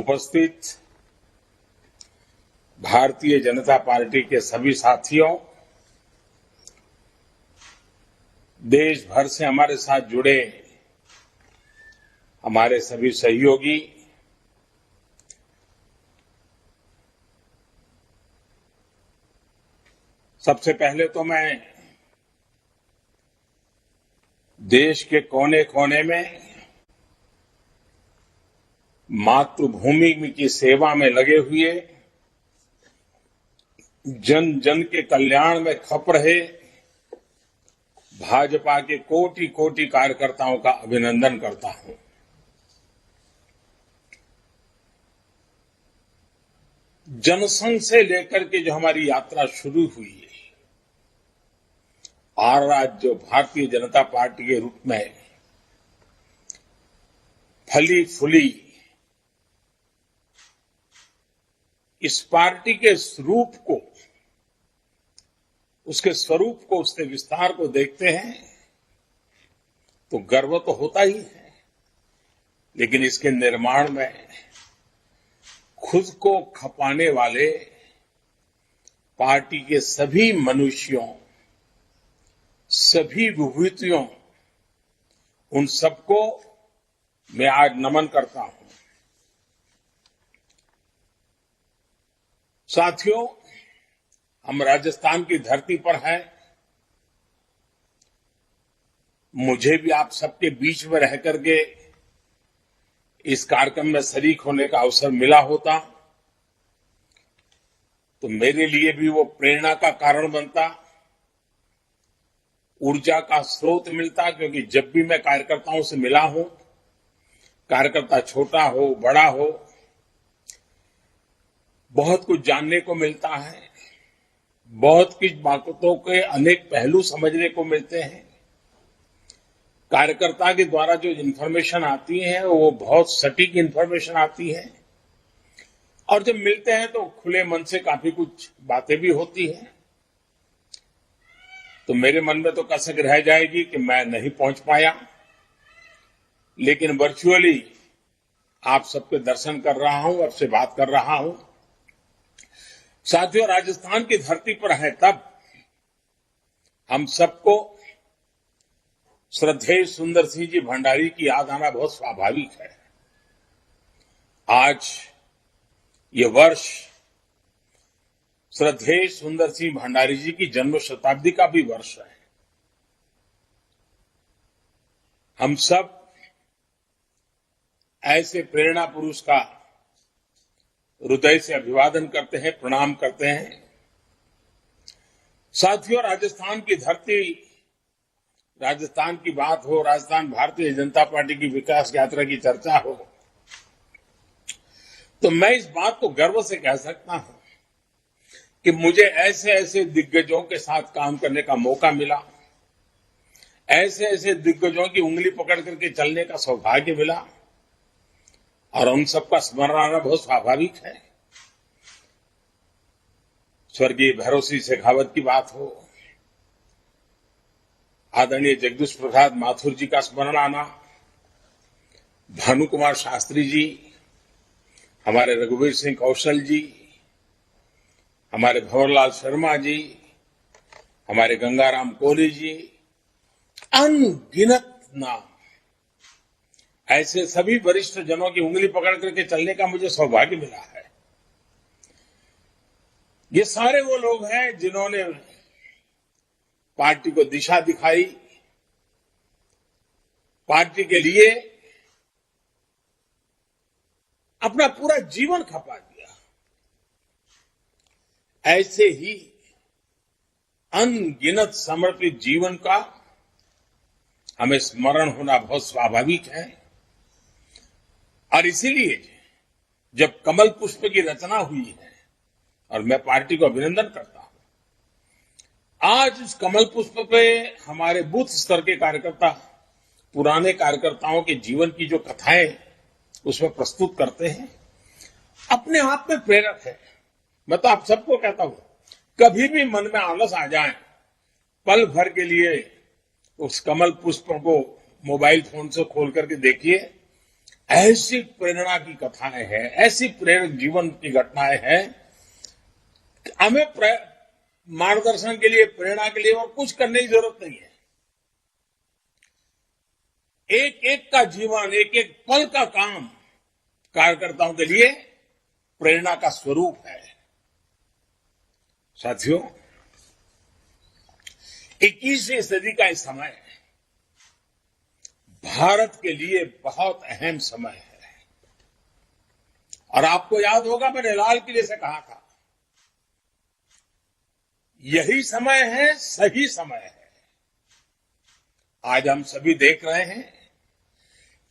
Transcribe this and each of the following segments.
उपस्थित भारतीय जनता पार्टी के सभी साथियों, देश भर से हमारे साथ जुड़े हमारे सभी सहयोगी, सबसे पहले तो मैं देश के कोने कोने में मातृभूमि की सेवा में लगे हुए, जन जन के कल्याण में खप रहे भाजपा के कोटि कोटि कार्यकर्ताओं का अभिनंदन करता हूं। जनसंघ से लेकर के जो हमारी यात्रा शुरू हुई है, और आज जो भारतीय जनता पार्टी के रूप में फली फूली, इस पार्टी के रूप को, उसके स्वरूप को, उसके विस्तार को देखते हैं तो गर्व तो होता ही है, लेकिन इसके निर्माण में खुद को खपाने वाले पार्टी के सभी मनुष्यों, सभी विभूतियों, उन सबको मैं आज नमन करता हूं। साथियों, हम राजस्थान की धरती पर हैं। मुझे भी आप सबके बीच में रह करके इस कार्यक्रम में शरीक होने का अवसर मिला होता तो मेरे लिए भी वो प्रेरणा का कारण बनता, ऊर्जा का स्रोत मिलता, क्योंकि जब भी मैं कार्यकर्ताओं से मिला हूं, कार्यकर्ता छोटा हो बड़ा हो, बहुत कुछ जानने को मिलता है, बहुत कुछ बातों के अनेक पहलू समझने को मिलते हैं। कार्यकर्ता के द्वारा जो इन्फॉर्मेशन आती है वो बहुत सटीक इन्फॉर्मेशन आती है, और जब मिलते हैं तो खुले मन से काफी कुछ बातें भी होती हैं। तो मेरे मन में तो कसक रह जाएगी कि मैं नहीं पहुंच पाया, लेकिन वर्चुअली आप सबके दर्शन कर रहा हूं, आपसे बात कर रहा हूं। साथियों, राजस्थान की धरती पर है तब हम सबको श्रद्धेय सुंदर सिंह जी भंडारी की याद आना बहुत स्वाभाविक है। आज ये वर्ष श्रद्धेय सुंदर सिंह भंडारी जी की जन्म शताब्दी का भी वर्ष है। हम सब ऐसे प्रेरणा पुरुष का हृदय से अभिवादन करते हैं, प्रणाम करते हैं। साथियों, राजस्थान की धरती, राजस्थान की बात हो, राजस्थान भारतीय जनता पार्टी की विकास यात्रा की चर्चा हो, तो मैं इस बात को गर्व से कह सकता हूं कि मुझे ऐसे ऐसे दिग्गजों के साथ काम करने का मौका मिला, ऐसे ऐसे दिग्गजों की उंगली पकड़ करके चलने का सौभाग्य मिला, और उन सबका स्मरण आना बहुत स्वाभाविक है। स्वर्गीय भैरव सिंह शेखावत की बात हो, आदरणीय जगदीश प्रसाद माथुर जी का स्मरण आना, भानु कुमार शास्त्री जी, हमारे रघुवीर सिंह कौशल जी, हमारे भंवरलाल शर्मा जी, हमारे गंगाराम कोहली जी, अनगिनत नाम, ऐसे सभी वरिष्ठ जनों की उंगली पकड़ करके चलने का मुझे सौभाग्य मिला है। ये सारे वो लोग हैं जिन्होंने पार्टी को दिशा दिखाई, पार्टी के लिए अपना पूरा जीवन खपा दिया। ऐसे ही अनगिनत समर्पित जीवन का हमें स्मरण होना बहुत स्वाभाविक है, और इसीलिए जब कमल पुष्प की रचना हुई है, और मैं पार्टी को अभिनंदन करता हूं, आज इस कमल पुष्प पे हमारे बूथ स्तर के कार्यकर्ता पुराने कार्यकर्ताओं के जीवन की जो कथाएं उसमें प्रस्तुत करते हैं, अपने आप में प्रेरक है। मैं तो आप सबको कहता हूं, कभी भी मन में आलस आ जाए, पल भर के लिए उस कमल पुष्प को मोबाइल फोन से खोल करके देखिए, ऐसी प्रेरणा की कथाएं हैं, ऐसी प्रेरक जीवन की घटनाएं हैं, हमें मार्गदर्शन के लिए, प्रेरणा के लिए और कुछ करने की जरूरत नहीं है। एक एक का जीवन, एक एक पल का काम कार्यकर्ताओं के लिए प्रेरणा का स्वरूप है। साथियों, 21वीं सदी का यह समय भारत के लिए बहुत अहम समय है। और आपको याद होगा, मैंने लाल किले से कहा था, यही समय है, सही समय है। आज हम सभी देख रहे हैं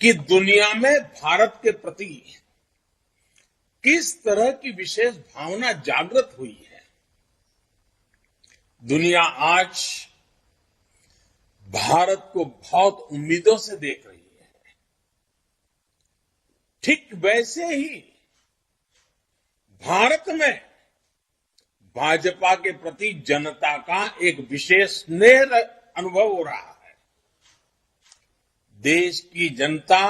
कि दुनिया में भारत के प्रति किस तरह की विशेष भावना जागृत हुई है। दुनिया आज भारत को बहुत उम्मीदों से देख रही है। ठीक वैसे ही भारत में भाजपा के प्रति जनता का एक विशेष स्नेह अनुभव हो रहा है। देश की जनता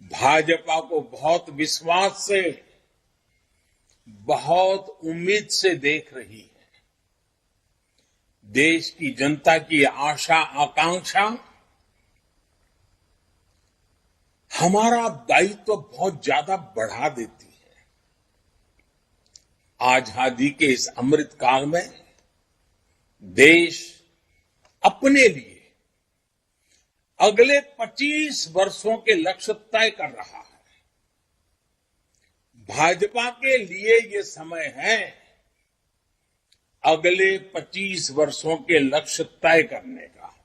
भाजपा को बहुत विश्वास से, बहुत उम्मीद से देख रही है। देश की जनता की आशा आकांक्षा हमारा दायित्व बहुत ज्यादा बढ़ा देती है। आजादी के इस अमृत काल में देश अपने लिए अगले 25 वर्षों के लक्ष्य तय कर रहा है। भाजपा के लिए ये समय है अगले 25 वर्षों के लक्ष्य तय करने का,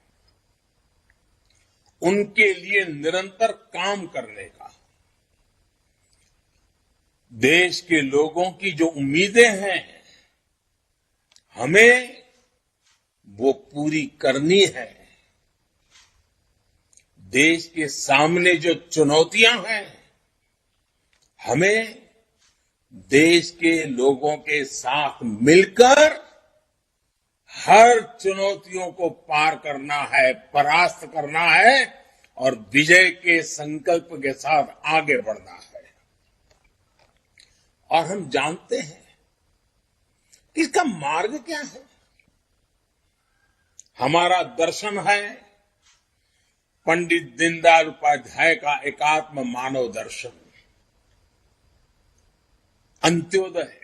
उनके लिए निरंतर काम करने का। देश के लोगों की जो उम्मीदें हैं, हमें वो पूरी करनी है। देश के सामने जो चुनौतियां हैं, हमें देश के लोगों के साथ मिलकर हर चुनौतियों को पार करना है, परास्त करना है और विजय के संकल्प के साथ आगे बढ़ना है। और हम जानते हैं कि इसका मार्ग क्या है। हमारा दर्शन है पंडित दीनदयाल उपाध्याय का एकात्म मानव दर्शन, अंत्योदय।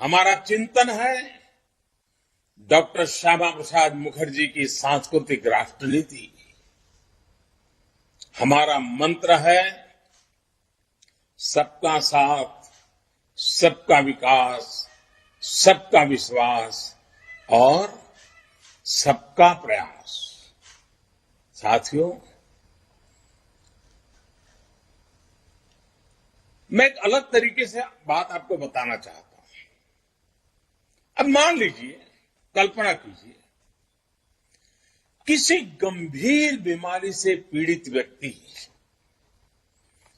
हमारा चिंतन है डॉक्टर श्यामा प्रसाद मुखर्जी की सांस्कृतिक राष्ट्रनीति। हमारा मंत्र है सबका साथ, सबका विकास, सबका विश्वास और सबका प्रयास। साथियों, मैं एक अलग तरीके से बात आपको बताना चाहता हूं। अब मान लीजिए, कल्पना कीजिए, किसी गंभीर बीमारी से पीड़ित व्यक्ति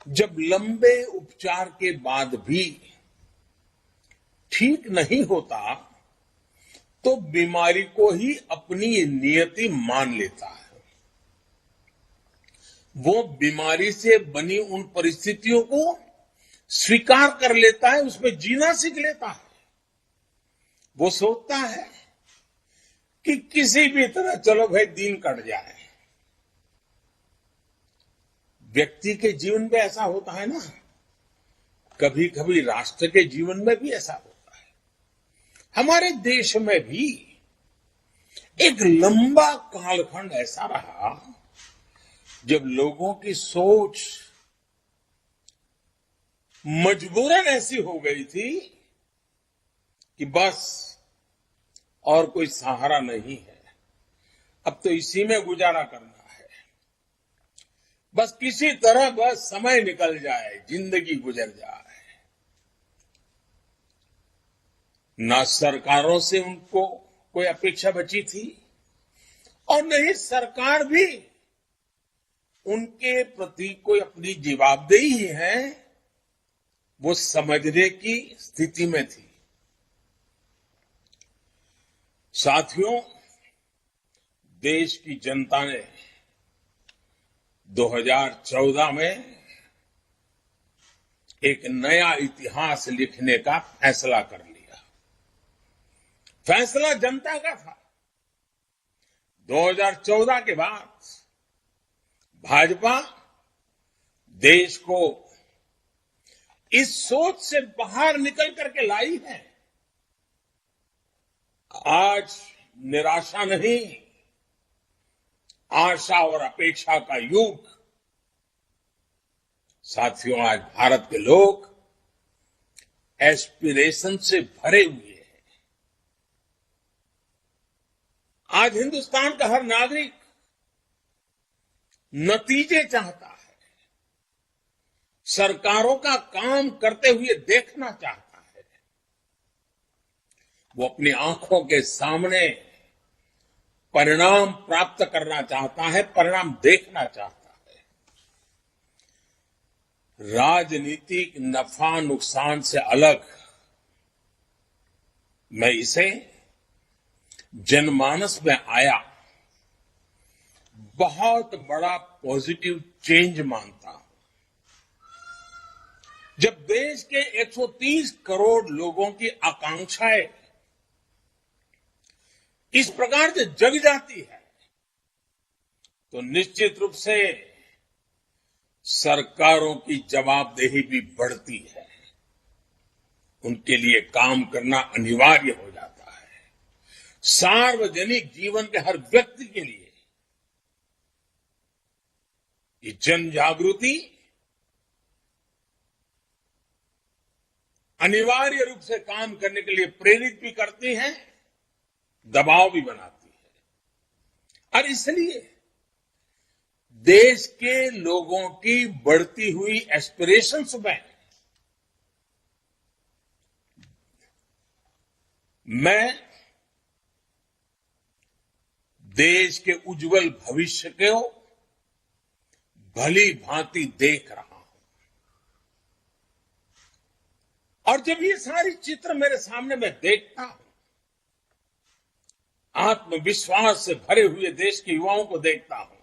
जब लंबे उपचार के बाद भी ठीक नहीं होता, तो बीमारी को ही अपनी नियति मान लेता है। वो बीमारी से बनी उन परिस्थितियों को स्वीकार कर लेता है, उसमें जीना सीख लेता है। वो सोचता है कि किसी भी तरह चलो भाई दिन कट जाए। व्यक्ति के जीवन में ऐसा होता है ना, कभी कभी राष्ट्र के जीवन में भी ऐसा होता है। हमारे देश में भी एक लंबा कालखंड ऐसा रहा जब लोगों की सोच मजबूरन ऐसी हो गई थी कि बस और कोई सहारा नहीं है, अब तो इसी में गुजारा करना है। बस किसी तरह बस समय निकल जाए, जिंदगी गुजर जाए। ना सरकारों से उनको कोई अपेक्षा बची थी और नहीं सरकार भी उनके प्रति कोई अपनी जवाबदेही है वो समझने की स्थिति में थी। साथियों, देश की जनता ने 2014 में एक नया इतिहास लिखने का फैसला कर लिया। फैसला जनता का था। 2014 के बाद भाजपा देश को इस सोच से बाहर निकल करके लाई है। आज निराशा नहीं, आशा और अपेक्षा का युग। साथियों, आज भारत के लोग एस्पिरेशन से भरे हुए हैं। आज हिंदुस्तान का हर नागरिक नतीजे चाहता है, सरकारों का काम करते हुए देखना चाहता है। वो अपनी आंखों के सामने परिणाम प्राप्त करना चाहता है, परिणाम देखना चाहता है। राजनीतिक नफा नुकसान से अलग मैं इसे जनमानस में आया बहुत बड़ा पॉजिटिव चेंज मानता हूं। जब देश के 130 करोड़ लोगों की आकांक्षाएं इस प्रकार से जग जाती है, तो निश्चित रूप से सरकारों की जवाबदेही भी बढ़ती है। उनके लिए काम करना अनिवार्य हो जाता है। सार्वजनिक जीवन के हर व्यक्ति के लिए ये जन जागृति अनिवार्य रूप से काम करने के लिए प्रेरित भी करती है, दबाव भी बनाती है। और इसलिए देश के लोगों की बढ़ती हुई एस्पिरेशंस में मैं देश के उज्जवल भविष्य को भली भांति देख रहा हूं। और जब ये सारी चित्र मेरे सामने मैं देखता हूं, आत्मविश्वास से भरे हुए देश के युवाओं को देखता हूं,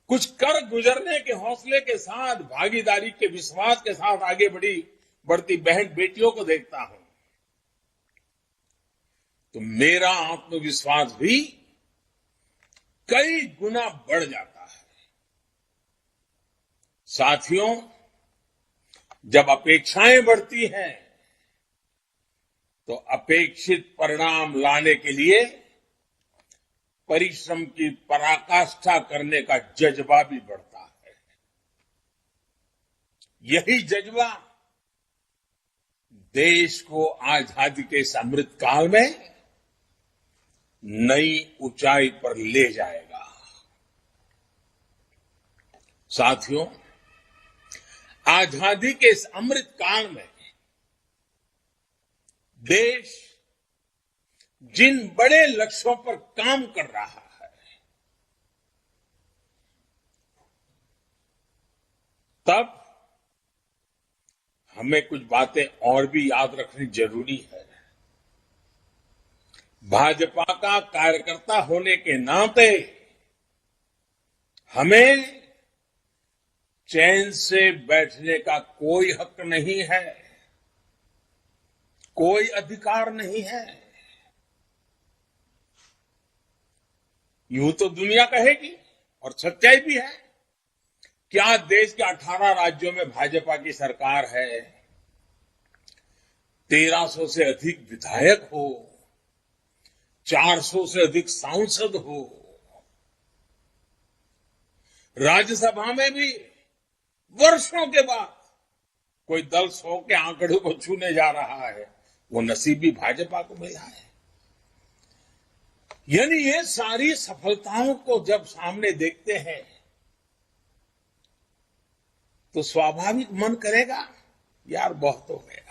कुछ कर गुजरने के हौसले के साथ, भागीदारी के विश्वास के साथ आगे बढ़ती बहन बेटियों को देखता हूं, तो मेरा आत्मविश्वास भी कई गुना बढ़ जाता है। साथियों, जब अपेक्षाएं बढ़ती हैं, तो अपेक्षित परिणाम लाने के लिए परिश्रम की पराकाष्ठा करने का जज्बा भी बढ़ता है। यही जज्बा देश को आजादी के इस अमृत काल में नई ऊंचाई पर ले जाएगा। साथियों, आजादी के इस अमृत काल में देश जिन बड़े लक्ष्यों पर काम कर रहा है, तब हमें कुछ बातें और भी याद रखनी जरूरी है। भाजपा का कार्यकर्ता होने के नाते हमें चैन से बैठने का कोई हक नहीं है, कोई अधिकार नहीं है। यूं तो दुनिया कहेगी, और सच्चाई भी है, क्या देश के 18 राज्यों में भाजपा की सरकार है, 1300 से अधिक विधायक हो, 400 से अधिक सांसद हो, राज्यसभा में भी वर्षों के बाद कोई दल 100 के आंकड़ों को छूने जा रहा है, वो नसीब भी भाजपा को मिला है। यानी ये सारी सफलताओं को जब सामने देखते हैं, तो स्वाभाविक मन करेगा यार बहुत हो गया।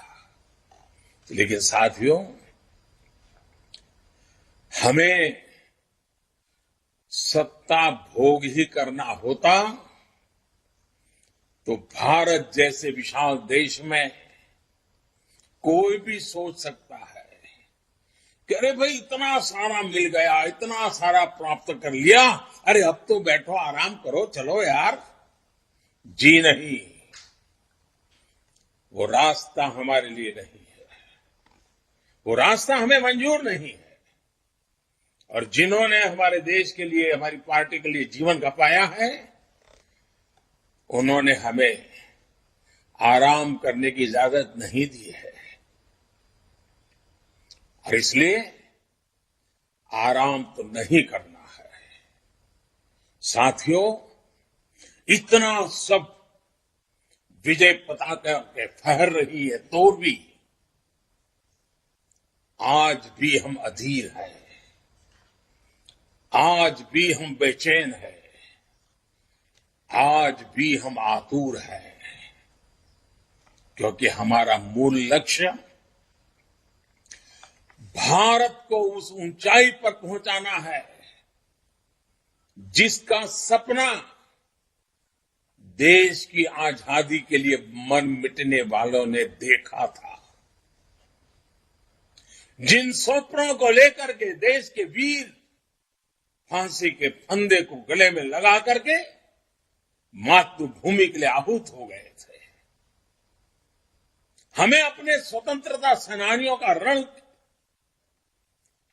लेकिन साथियों, हमें सत्ता भोग ही करना होता तो भारत जैसे विशाल देश में कोई भी सोच सकता है कि अरे भाई इतना सारा मिल गया, इतना सारा प्राप्त कर लिया, अरे अब तो बैठो आराम करो, चलो यार। जी नहीं, वो रास्ता हमारे लिए नहीं है, वो रास्ता हमें मंजूर नहीं है। और जिन्होंने हमारे देश के लिए, हमारी पार्टी के लिए जीवन खपाया है, उन्होंने हमें आराम करने की इजाजत नहीं दी है। और इसलिए आराम तो नहीं करना है। साथियों, इतना सब विजय पताका के फहर रही है तो भी आज भी हम अधीर हैं, आज भी हम बेचैन हैं, आज भी हम आतुर हैं, क्योंकि हमारा मूल लक्ष्य भारत को उस ऊंचाई पर पहुंचाना है जिसका सपना देश की आजादी के लिए मर मिटने वालों ने देखा था। जिन सपनों को लेकर के देश के वीर फांसी के फंदे को गले में लगा करके मातृभूमि के लिए आहूत हो गए थे। हमें अपने स्वतंत्रता सेनानियों का ऋण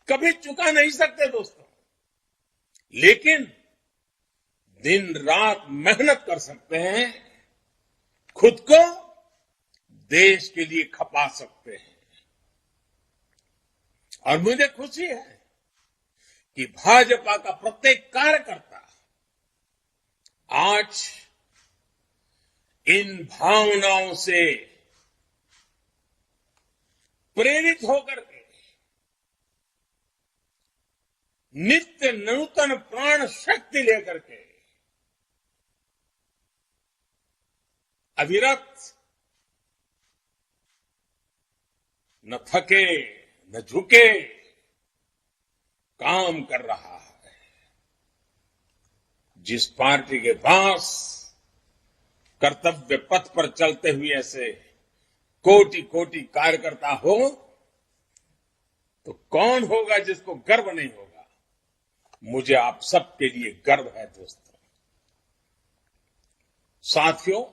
कभी चुका नहीं सकते दोस्तों, लेकिन दिन रात मेहनत कर सकते हैं, खुद को देश के लिए खपा सकते हैं। और मुझे खुशी है कि भाजपा का प्रत्येक कार्यकर्ता आज इन भावनाओं से प्रेरित होकर के नित्य नूतन प्राण शक्ति लेकर के अविरत न थके न झुके काम कर रहा है। जिस पार्टी के पास कर्तव्य पथ पर चलते हुए ऐसे कोटि कोटि कार्यकर्ता हो, तो कौन होगा जिसको गर्व नहीं होगा। मुझे आप सबके लिए गर्व है दोस्तों। साथियों,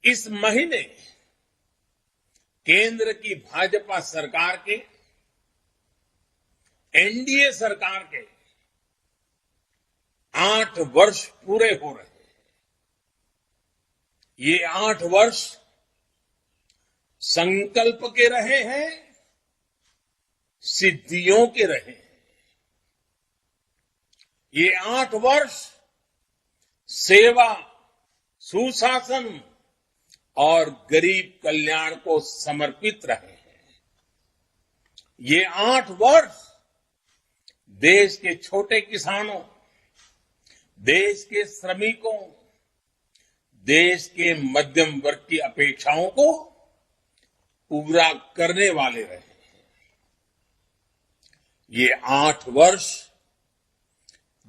इस महीने केंद्र की भाजपा सरकार के, एनडीए सरकार के 8 वर्ष पूरे हो रहे हैं। ये 8 वर्ष संकल्प के रहे हैं, सिद्धियों के रहे हैं। ये 8 वर्ष सेवा, सुशासन और गरीब कल्याण को समर्पित रहे हैं। ये 8 वर्ष देश के छोटे किसानों, देश के श्रमिकों, देश के मध्यम वर्ग की अपेक्षाओं को पूरा करने वाले रहे हैं। ये 8 वर्ष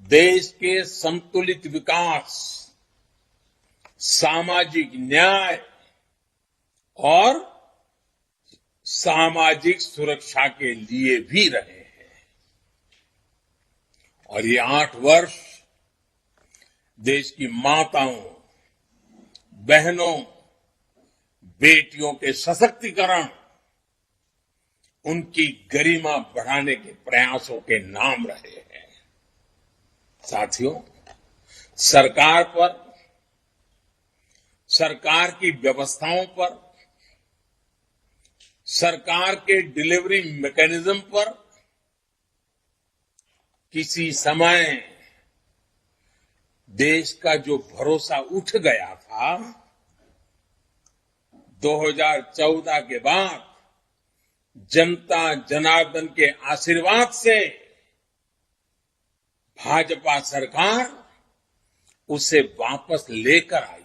देश के संतुलित विकास, सामाजिक न्याय और सामाजिक सुरक्षा के लिए भी रहे हैं। और ये 8 वर्ष देश की माताओं, बहनों, बेटियों के सशक्तिकरण, उनकी गरिमा बढ़ाने के प्रयासों के नाम रहे हैं। साथियों, सरकार पर, सरकार की व्यवस्थाओं पर, सरकार के डिलीवरी मैकेनिज्म पर किसी समय देश का जो भरोसा उठ गया था, 2014 के बाद जनता जनार्दन के आशीर्वाद से भाजपा सरकार उसे वापस लेकर आई